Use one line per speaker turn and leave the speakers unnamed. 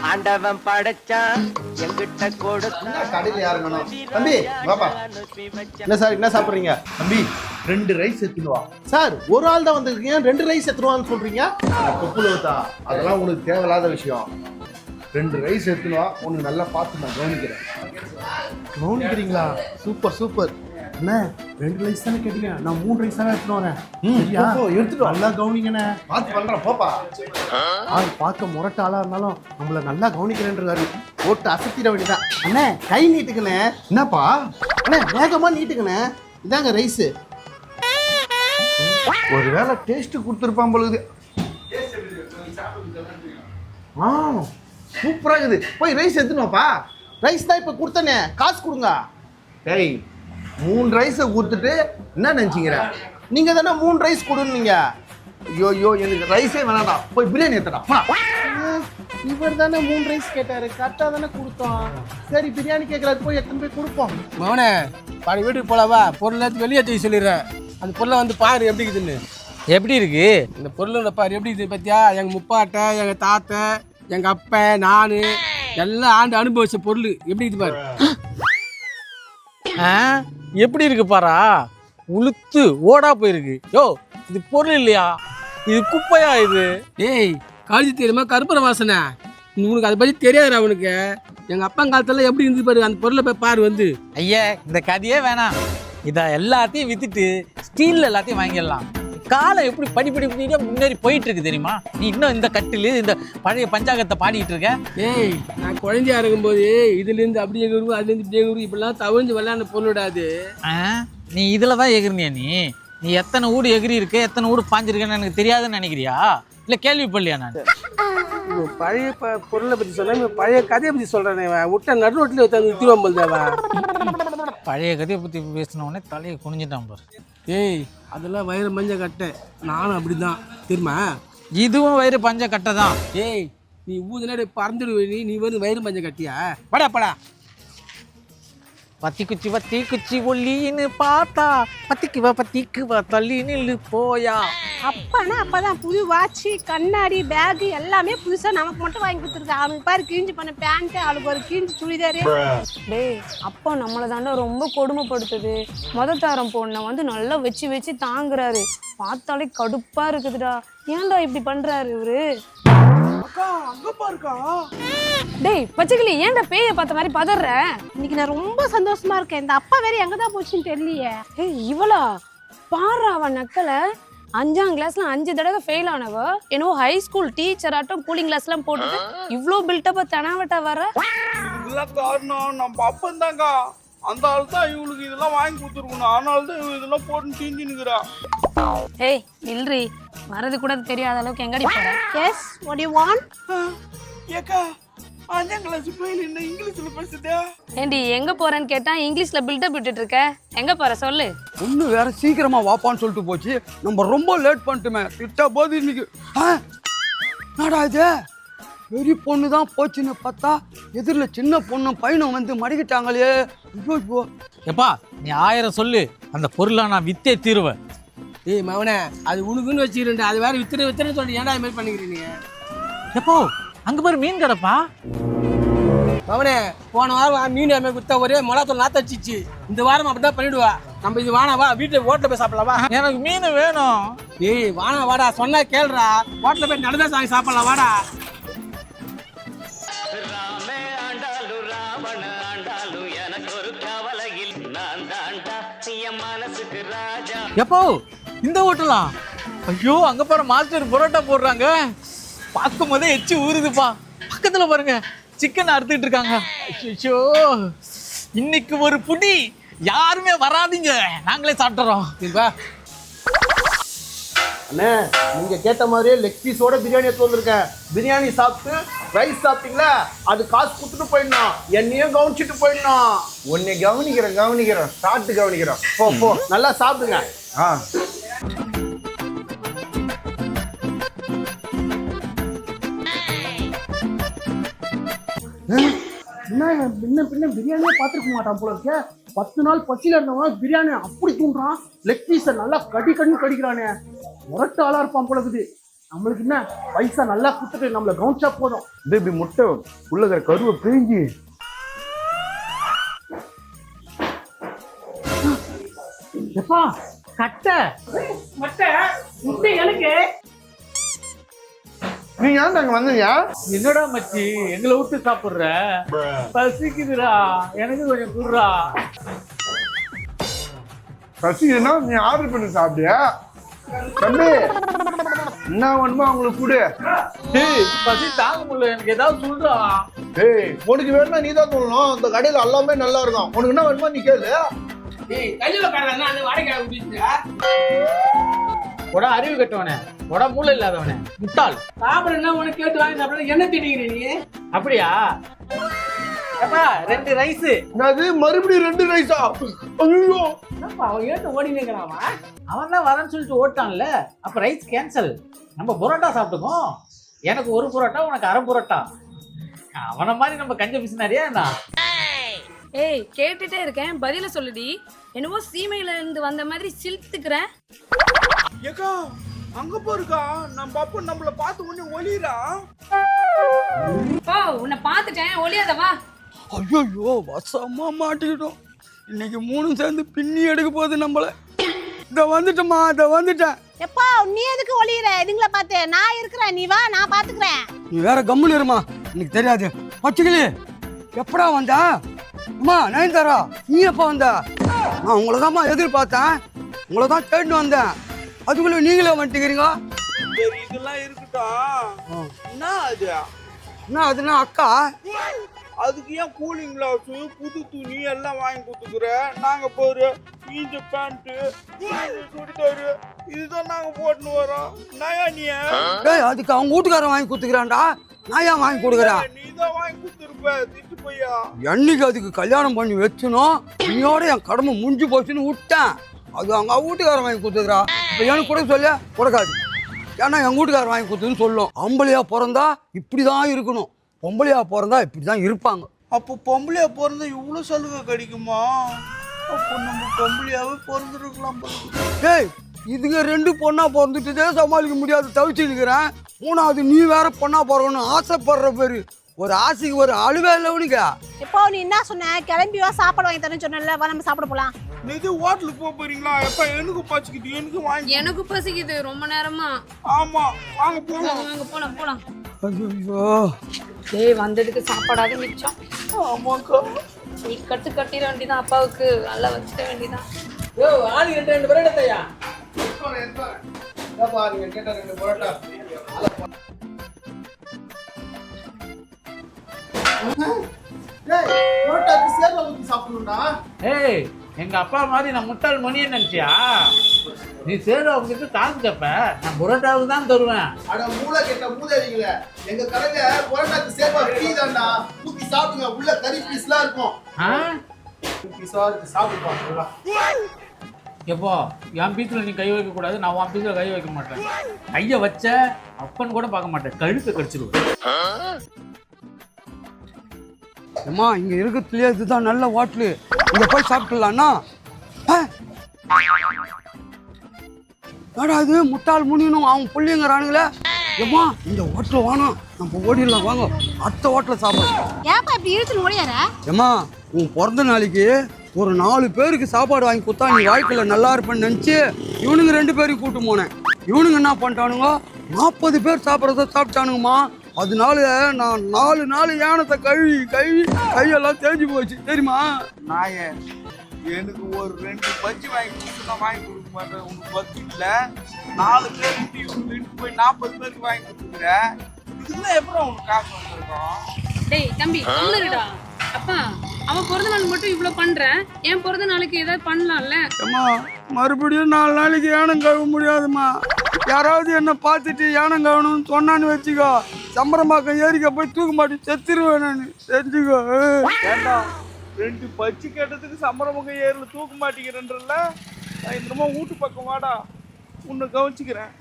ஆண்டவன் படைச்சான் எங்கிட்ட கொடுத்தா
கடையில் யாருங்கண்ணா தம்பி பாப்பா என்ன சார் என்ன சாப்பிட்றீங்க தம்பி 2 ரைஸ் எடுத்துடுவா சார் ஒரு ஆள் தான் வந்திருக்கீங்க 2 ரைஸ் எடுத்துருவான்னு சொல்றீங்க தொப்புலவத்தா அதெல்லாம் உங்களுக்கு தேவையில்லாத விஷயம் 2 ரைஸ் எடுத்துடுவா உனக்கு நல்லா பார்த்து நான் கவனிக்கிறீங்களா சூப்பர் சூப்பர் என்ன 2 ரைஸ் தானே கேட்டீங்க நான் 3 ரைஸ் தானே எடுத்துட்டு வரேன் எடுத்துட்டு நல்லா கவனிங்கண்ணே பார்த்து பண்றேன் போப்பா ஆள் பார்க்க முரட்ட ஆளா இருந்தாலும் நம்மள நல்லா கவனிக்கிறேன்றாரு போட்டு அசத்திட வேண்டியதான் அண்ணே கை நீட்டுக்கண்ணே என்னப்பா அண்ணே வேகமா நீட்டுக்கண்ணே இதாங்க ரைஸ் ஒருவேளை டேஸ்ட் கொடுத்துருப்பான் பொழுது சூப்பரா இருக்குது போய் ரைஸ் எடுத்துனோப்பா ரைஸ் தான் இப்ப கொடுத்தனே காசு கொடுங்க டேய் 3 ரைஸை கொடுத்துட்டு என்ன நினச்சிங்கிற நீங்கள் தானே 3 ரைஸ் கொடுன்னீங்க ஐயோ எனக்கு ரைஸே வேணாடா போய் பிரியாணி எடுத்துடா இவர் தானே 3 ரைஸ் கேட்டாரு கரெக்டாக தானே கொடுத்தோம் சரி பிரியாணி கேட்கறது போய் எத்தனை போய் கொடுப்போம்
மவனே பாடி வீட்டுக்கு போலவா பொருள் எடுத்து வெளியே தூக்கி சொல்லிடுறேன் அந்த பொருளை வந்து பாரு எப்படி இருக்குதுன்னு
எப்படி இருக்கு
இந்த பொருளோட பாரு எப்படி இருக்குது பத்தியா எங்கள் முப்பாட்டை எங்கள் தாத்தை எங்கள் அப்பா நான் எல்லாம் ஆண்டு அனுபவிச்ச பொருள் எப்படி இருக்குது பாரு
எப்படி இருக்கு பாரா உளுத்து ஓடா போயிருக்கு யோ இது பொருள் இல்லையா இது குப்பையா இது
ஏய் காலேஜ் தெரியுமா கருப்பூர வாசனை உனக்கு அதை பற்றி தெரியாது அவனுக்கு எங்கள் அப்பா காலத்தில் எப்படி இருந்து பாரு அந்த பொருளை போய் பாரு வந்து
ஐயா இந்த கதையே வேணாம் இதை எல்லாத்தையும் வித்துட்டு ஸ்டீலில் எல்லாத்தையும் வாங்கிடலாம் காலம் எப்படி படிப்படிப்படியாக முன்னேறி போயிட்டு இருக்கு தெரியுமா நீ இன்னும் இந்த கட்டில் இந்த பழைய பஞ்சாங்கத்தை பாடிட்டு இருக்க
ஏய் நான் குழந்தையா இருக்கும்போது இதுலேருந்து அப்படி எகுரு அதுலேருந்து இப்படி எகுரு இப்படிலாம் தவிர்ந்து விளையாட பொருளாது
நீ இதில் தான் எகிரினியா நீ எத்தனை ஊடு எகிரி இருக்கு எத்தனை ஊடு பாஞ்சிருக்கேன்னு எனக்கு தெரியாதுன்னு நினைக்கிறியா இல்லை கேள்விப்படலையா நான்
பழைய பொருளை பற்றி சொல்ல பழைய கதையை பற்றி சொல்கிறேன் விட்ட நடு ரோட்டில் நிறுத்திடுவான் போல் தேவா
பழைய கதையை பற்றி பேசினோடனே தலையை குனிஞ்சிட்டான் பாரு
ஏய் அதெல்லாம் வயிறு மஞ்ச கட்டை நானும் அப்படி தான் தெரியுமா
இதுவும் வயிறு பஞ்ச கட்டை தான்
ஏய் நீ ஊதுனாடி பறந்துடுவே நீ வந்து வயிறு மஞ்ச கட்டியா படா படா
பத்தி குச்சி ஒல்லின்னு பார்த்தா பத்திக்குவா தள்ளி நில்லு போயா
அப்பனா அப்பதான் புது வாட்சி கண்ணாடி பேகு எல்லாமே புதுசா நமக்கு மட்டும் வாங்கி கொடுத்துருக்கு அவனுக்கு பாரு கிழிஞ்சு பண்ண பேண்ட் அவளுக்கு ஒரு கிழிஞ்சு சுடிதாரு
டேய் அப்பா நம்மளை தாண்டா ரொம்ப கொடுமைப்படுத்துது தாரம் பொண்ணை வந்து நல்லா வச்சு தாங்குறாரு பார்த்தாலே கடுப்பா இருக்குதுடா ஏன்டா இப்படி பண்றாரு இவரு டேய் பச்சைக்கிளி ஏன்டா பேய பார்த்த மாதிரி பதற
இன்னைக்கு நான் ரொம்ப சந்தோஷமா இருக்கேன் இந்த அப்பா வேற எங்கதான் போச்சுன்னு தெரியலையே
ஏய் இவளா பாரு அவ நக்கலை 5ஆம் கிளாஸ்ல 5 தடவை ஃபெயில் ஆனவ என்னோ ஹை ஸ்கூல் டீச்சர் ஆட்டம் கூலிங் கிளாஸ் எல்லாம் போட்டுட்டு இவ்ளோ பில்டப்பா தெனாவட்டா வர
இதெல்லாம் காரணம் நம்ம அப்பன் தாங்க அந்த ஆள் தான் இவளுக்கு இதெல்லாம் வாங்கி கொடுத்துருக்கணும் அதனால தான் இவ இதெல்லாம் போட்டு தீஞ்சு நிற்கிறா
ஏய் நில்றி வரது கூட தெரியாத அளவுக்கு எங்கடி போற
எஸ் வாட் யூ வாண்ட்
ஏக்கா 5ஆம் கிளாஸ் ஃபெயில் என்ன இங்கிலீஷ்ல பேசுதே
ஏண்டி எங்க போறேன்னு கேட்டா இங்கிலீஷ்ல பில்டப் விட்டுட்டு இருக்க எங்க போற சொல்லு
ஒண்ணு வேற சீக்கிரமா வாப்பான்னு சொல்லிட்டு போச்சு நம்ம ரொம்ப லேட் பண்ணிட்டுமே திட்ட போது இன்னைக்கு நாடா இது பெரிய பொண்ணு தான் போச்சுன்னு பார்த்தா எதிரில் சின்ன பொண்ணும் பையனும் வந்து மடிக்கிட்டாங்களே இப்போ
எப்பா நீ 1000 சொல்லு அந்த பொருளை நான் வித்தே தீருவேன்
ஏய் மவனே அது உனக்குன்னு வச்சுக்கிறேன் அது வேற வித்துற சொல்லி ஏன்டா இது மாதிரி பண்ணிக்கிறீங்க
எப்போ அங்க பாரு மீன் கடைப்பா
மவனே போன வாரம் மீன் அம்மே குத்தா ஒரே மிளகாத்தூள் நாத்த வச்சிச்சு இந்த வாரம் அப்படிதான் பண்ணிடுவா நம்ம இது வானா வீட்டுல ஹோட்டல போய் சாப்பிடலாம் வா
எனக்கு மீன் வேணும்
ஏய் வானா வாடா சொன்னா கேளுடா ஹோட்டல போய் நடந்தா சாமி சாப்பிடலாம் வாடா
ராமே ஆண்டாலு ராவண ஆண்டாலு எனக்கு ஒரு கவலையில் நான் தாண்டா என் மனசுக்கு ராஜா
எப்போ இந்த ஹோட்டலா ஐயோ அங்க பாரு மாஸ்டர் பரோட்டா போடுறாங்க பார்க்கும் போதே எச்சி ஊறுதுப்பா பக்கத்துல பாருங்க சிக்கன் அறுத்துட்டு இருக்காங்க ஐயோ இன்னைக்கு ஒரு புடி யாருமே வராதீங்க நாங்களே சாப்பிட்டுறோம்
சரிப்பா
அண்ணே நீங்க கேட்ட மாதிரியே லெக் பீஸோட பிரியாணி எடுத்து வந்திருக்கேன் பிரியாணி சாப்பிட்டு ரைஸ் சாப்பிட்டீங்களா அது காசு கொடுத்துட்டு போயிடணும் என்னையும் கவனிச்சுட்டு போயிடணும் உன்னை கவனிக்கிறேன் சாப்பிட்டு கவனிக்கிறேன் போ நல்லா சாப்பிடுங்க என்ன பிரியாணியே பார்த்துருக்க மாட்டான் போல இருக்க 10 நாள் பசியில இருந்தவன் பிரியாணி அப்படி தூண்டுறான் லெக் பீஸை நல்லா கடிக்கிறானே முரட்டு ஆளா இருப்பான் போல இருக்குது
நம்மளுக்கு என்ன பைசா நல்லா கொடுத்துட்டு நம்மள கவுன்ச்சா போதும்.
இப்படி முட்டை உள்ள இருக்கிற கருவை பிரிஞ்சு
எப்பா கட்டை
மட்டை முட்டை எனக்கு.
நீங்க ஏன் அங்க வந்தீங்க?
என்னடா மச்சி எங்களை விட்டு சாப்பிடுற? பசிக்குதுடா, எனக்கு கொஞ்சம் குடுறா.
பசிக்குதுன்னா நீ ஆர்டர் பண்ணி சாப்பிட்டியா? தம்பி என்ன வேணுமோ அவங்களுக்கு கொடு.
டேய் பசி தாங்க முடியல, எனக்கு ஏதாவது சொல்றா.
ஏய் உனக்கு வேணும்னா நீ தான் சொல்லணும். இந்த கடையில எல்லாமே நல்லா இருக்கும். உனக்கு என்ன வேணுமோ நீ கேளு.
ஏய் கையில காரனா அந்த வாடகை ஊத்திட்டா.
உடா அறிவு கட்டவனே, உடா மூளை இல்லாதவனே, முட்டாள்.
சாப்பிடுறேன்னா உனக்கு கேட்டு வாங்கி சாப்பிடுற என்ன திட்டிக்கிற நீ?
அப்படியா? அப்பா 2 ரைஸ்.
அது மறுபடியும் 2 ரைஸா? ஐயோ
என்னப்பா அவன் ஏட்டு ஓடினேங்கிறான்.
அவன் தான் வரேன்னு சொல்லிட்டு ஓட்டான்ல, அப்ப ரைஸ் கேன்சல். நம்ம புரோட்டா சாப்பிட்டுக்கோ. எனக்கு 1 புரோட்டா, உனக்கு 1/2 புரோட்டா. அவனை மாதிரி நம்ம கஞ்ச பிசினாரியா என்ன?
ஏய் கேட்டுட்டே இருக்கேன், பதில சொல்லுடி. என்னவோ சீமையில இருந்து வந்த மாதிரி சிலுத்துக்கிறேன்.
ஏக்கா அங்க போருக்கா நம்ம அப்பா நம்மள பார்த்து உடனே ஒளிறான்.
ஓ உன்னை பார்த்துட்டேன், ஒளியாதவா.
ஐயோ வசமா மாட்டிக்கிட்டோம். இன்னைக்கு 3 சேர்ந்து பின்னி எடுக்க போகுது நம்மள. இத வந்துட்டோமா, இத வந்துட்டேன்.
எப்பா நீ எதுக்கு ஒளியிற? இதுங்களை பார்த்து நான் இருக்கிறேன், நீ வா, நான் பாத்துக்கிறேன்.
நீ வேற கம்முன்னு இருமா, எனக்கு தெரியாது. பச்சைக்கிளி எப்படா வந்த? அம்மா நயன்தாரா நீ எப்ப வந்த? நான் உங்களை தான்மா எதிர்பார்த்தேன், உங்களை தான் தேடிட்டு வந்தேன். அதுக்குள்ள நீங்களே வந்துட்டுக்கிறீங்க.
சரி இதெல்லாம் இருக்கட்டும். என்ன அது?
என்ன அதுனா அக்கா?
அதுக்கு ஏன் கூலிங் கிளாஸ், புது துணி எல்லாம் வாங்கி கொடுத்துக்கிற? நாங்க போற ஈஞ்ச பேண்ட், சுடிதாரு இதுதான் நாங்க போட்டுன்னு வரோம். நயா நீ
டேய் அதுக்கு அவங்க வீட்டுக்காரன் வாங்கி கொடுத்துக்கிறான்டா, நான் ஏன் வாங்கி கொடுக்குறேன்?
நீதான் வாங்கி கொடுத்துருப்ப, திட்டு போய்யா.
என்னைக்கு அதுக்கு கல்யாணம் பண்ணி வச்சனும் இன்னோட என் கடமை முடிஞ்சு போச்சுன்னு விட்டேன். அது அவங்க வீட்டுக்காரன் வாங்கி கொடுத்துக்கிறா. இப்போ எனக்கு கொடுக்க சொல்ல கொடுக்காது. ஏன்னா என் வீட்டுக்காரன் வாங்கி கொடுத்துன்னு சொல்லும். ஆம்பளையா பிறந்தா இப்படிதான் இருக்கணும், பொம்பளையா பிறந்தா இப்படிதான் இருப்பாங்க.
அப்போ பொம்பளையா பிறந்தா இவ்வளவு சலுகை கிடைக்குமா? அப்போ நம்ம பொம்பளையாவே பிறந்துருக்கலாம்.
டேய் இதுங்க 2 பொண்ணா பிறந்துட்டதே சமாளிக்க முடியாது, தவிச்சுக்கிறேன். 3வது நீ வேற பொண்ணா பிறக்கணும் ஆசைப்படுற பேரு. ஒரு ஆசைக்கு ஒரு அழுவே இல்லை உனக்கு.
எப்போ நீ என்ன சொன்ன? கிளம்பி வா, சாப்பாடு வாங்கி தரேன்னு சொன்னல, வா நம்ம சாப்பிட போலாம்.
இது ஹோட்டலுக்கு போக போறீங்களா? எப்ப எனக்கு பச்சிக்கிட்டு எனக்கு வாங்கி.
எனக்கு பசிக்குது ரொம்ப நேரமா.
ஆமா வாங்க போலாம்.
வாங்க போலாம் போலாம்.
ஐயோ
டேய் வந்ததுக்கு சாப்பாடாக மிச்சம்.
ஆமாக்கா
நீ கட்டு கட்டிட வேண்டியதான், அப்பாவுக்கு நல்லா வச்சுக்க வேண்டியதான்.
யோ ஆளு 2 பேர் எடுத்தையா?
நீங்க கேட்ட 2 பரோட்டா. ஏய் பரோட்டாக்கு சேர்ல ஊத்தி சாப்பிடணும்டா.
ஏய் எங்க அப்பா மாதிரி நான் முட்டாள் மணியை நினைச்சியா? நீ சேரு அவங்களுக்கு காசு கேப்ப, நான் புரோட்டாவுக்கு தான் தருவேன்.
அட மூளை கெட்ட மூதேவிங்களே, எங்க கடையில பரோட்டாக்கு சேர்வா ஃப்ரீ தான்டா. ஊத்தி சாப்பிடுங்க, உள்ள கறி பீஸ்லாம் இருக்கும். பீஸா இருக்கு, சாப்பிடுப்பா.
எப்போ என் பீஸ்ல நீ கை வைக்க கூடாது, நான் உன் பீஸ்ல கை வைக்க மாட்டேன். கைய வச்ச அப்பன்னு கூட பார்க்க மாட்டேன், கழுத்தை கடிச்சிருவேன்.
அம்மா இங்க இருக்கிறதுலயே இதுதான் நல்ல ஹோட்டலு, இங்க போய் சாப்பிட்டுலாம்னா. இது முட்டாள் முனியனும் அவன் புள்ளிங்கிறானுங்களே. ஏம்மா இந்த ஹோட்டல் வேணாம், நம்ம ஓடிடலாம் வாங்க, அடுத்த ஹோட்டலில் சாப்பிடலாம்.
ஏப்பா இப்படி இழுத்துன்னு ஓடியார?
ஏம்மா உன் பிறந்த நாளைக்கு ஒரு 4 பேருக்கு சாப்பாடு வாங்கி கொடுத்தா நீ வாழ்க்கையில் நல்லா இருப்பேன்னு நினச்சி இவனுங்க 2 பேரையும் கூட்டு போனேன். இவனுங்க என்ன பண்ணிட்டானுங்க, 40 பேர் சாப்பிட்றத சாப்பிட்டானுங்கம்மா. அதனால நான் 4 நாள் யானத்தை கழுவி கையெல்லாம் தேஞ்சு போச்சு தெரியுமா?
நாயே எனக்கு ஒரு 2 பஜ்ஜி வாங்கி கொடுத்து நான் வாங்கி கொடுக்க மாட்டேன். உனக்கு பத்து இல்லை, 4 பேருக்கு இவங்க வீட்டுக்கு போய் 40 பேருக்கு வாங்கி கொடுத்துக்கிறேன். இதுதான் எப்படி உனக்கு காசு வந்துருக்கோம்?
டேய் தம்பி சொல்லுடா. அப்பா அவன் பிறந்த நாள் மட்டும் இவ்ளோ பண்றேன், என் பிறந்த நாளைக்கு ஏதாவது பண்ணலாம்ல?
அம்மா மறுபடியும் 4 நாளைக்கு யானம் கழுவ முடியாதுமா. யாராவது என்ன பார்த்துட்டு யானம் கழுவணும்னு சொன்னான்னு வச்சுக்கோ, சம்பரமாக்கம் ஏரிக்க போய் தூக்க மாட்டி செத்துருவேன் நான், செஞ்சுக்கோ.
வேண்டாம், 2 பஜ்ஜி கேட்டதுக்கு சம்பரமுக ஏரில் தூக்க மாட்டேங்கிறேன்றல. நான் இந்த வீட்டு பக்கம் வாடா, உன்னை கவனிச்சுக்கிறேன்.